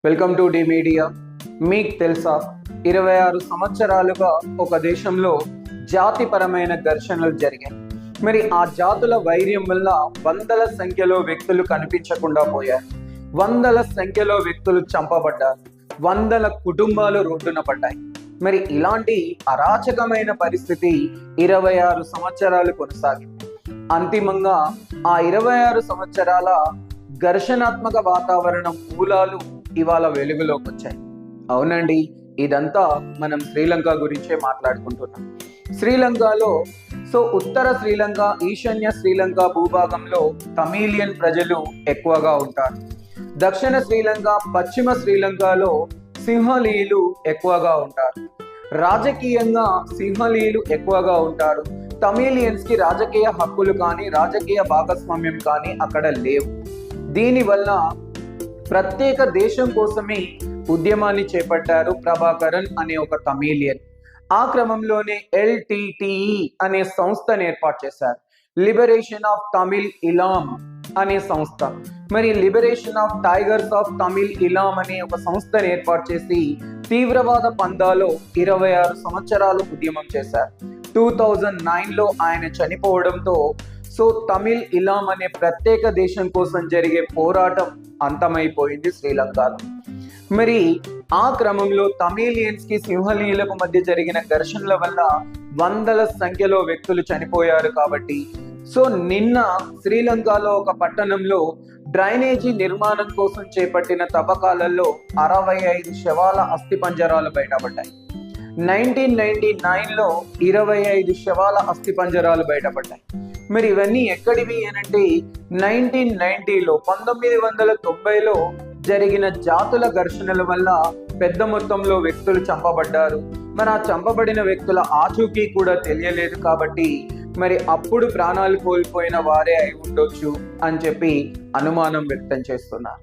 Welcome to D media. మీకు తెలుసా 26 సంవత్సరాలుగా ఒక దేశంలో జాతిపరమైన ఘర్షణలు జరిగాయి. మరి ఆ జాతుల వైర్యం వల్ల వందల సంఖ్యలో వ్యక్తులు కనిపించకుండా పోయారు, వందల సంఖ్యలో వ్యక్తులు చంపబడ్డారు, వందల కుటుంబాలు రోడ్డున పడ్డాయి. మరి ఇలాంటి అరాచకమైన పరిస్థితి 26 సంవత్సరాలు కొనసాగింది. అంతిమంగా ఆ 26 సంవత్సరాల ఘర్షణాత్మక వాతావరణం మూలాలు ఇవాళ వెలుగులోకి వచ్చాయి. అవునండి, ఇదంతా మనం శ్రీలంక గురించే మాట్లాడుకుంటున్నాం. శ్రీలంకలో ఉత్తర శ్రీలంక, ఈశాన్య శ్రీలంక భూభాగంలో తమిళియన్ ప్రజలు ఎక్కువగా ఉంటారు. దక్షిణ శ్రీలంక, పశ్చిమ శ్రీలంకలో సింహలీలు ఎక్కువగా ఉంటారు. రాజకీయంగా సింహలీలు ఎక్కువగా ఉంటారు. తమిళియన్స్ కి రాజకీయ హక్కులు కానీ రాజకీయ భాగస్వామ్యం కానీ అక్కడ లేవు. దీనివల్ల ప్రత్యేక దేశం కోసమే ఉద్యమాన్ని చేపట్టారు ప్రభాకరన్ అనే ఒక తమిళియన్. ఆ క్రమంలోనే ఎల్టిటిఈ అనే సంస్థను ఏర్పాటు చేశారు, లిబరేషన్ ఆఫ్ తమిళ్ ఇలాం అనే సంస్థ. మరి liberation of tigers of Tamil Eelam అనే ఒక సంస్థను ఏర్పాటు చేసి తీవ్రవాద పందాలో 26 సంవత్సరాలు ఉద్యమం చేశారు. 2009లో ఆయన చనిపోవడంతో తమిళ్ ఇలాం అనే ప్రత్యేక దేశం కోసం జరిగే పోరాటం అంతమైపోయింది శ్రీలంకలో. మరి ఆ క్రమంలో తమిళియన్స్ కి సింహలీలకు మధ్య జరిగిన ఘర్షణల వల్ల వందల సంఖ్యలో వ్యక్తులు చనిపోయారు. కాబట్టి నిన్న శ్రీలంకలో ఒక పట్టణంలో డ్రైనేజీ నిర్మాణం కోసం చేపట్టిన తవ్వకాలలో 65 శవాల అస్థిపంజరాలు బయటపడ్డాయి. 1999లో 25 శవాల అస్థిపంజరాలు బయటపడ్డాయి. మరి ఇవన్నీ ఎక్కడివి అనంటే 1990లో 1990లో జరిగిన జాతుల ఘర్షణల వల్ల పెద్ద మొత్తంలో వ్యక్తులు చంపబడ్డారు. మరి ఆ చంపబడిన వ్యక్తుల ఆచూకీ కూడా తెలియలేదు. కాబట్టి మరి అప్పుడు ప్రాణాలు కోల్పోయిన వారే అయి ఉండొచ్చు అని చెప్పి అనుమానం వ్యక్తం చేస్తున్నారు.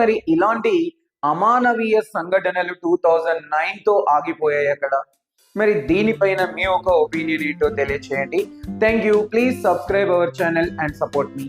మరి ఇలాంటి అమానవీయ సంఘటనలు 2009తో ఆగిపోయాయి అక్కడ. మరి దీనిపైన మీ ఒక ఒపీనియన్ ఏంటో తెలియచేయండి. Thank you. Please subscribe our channel and support me.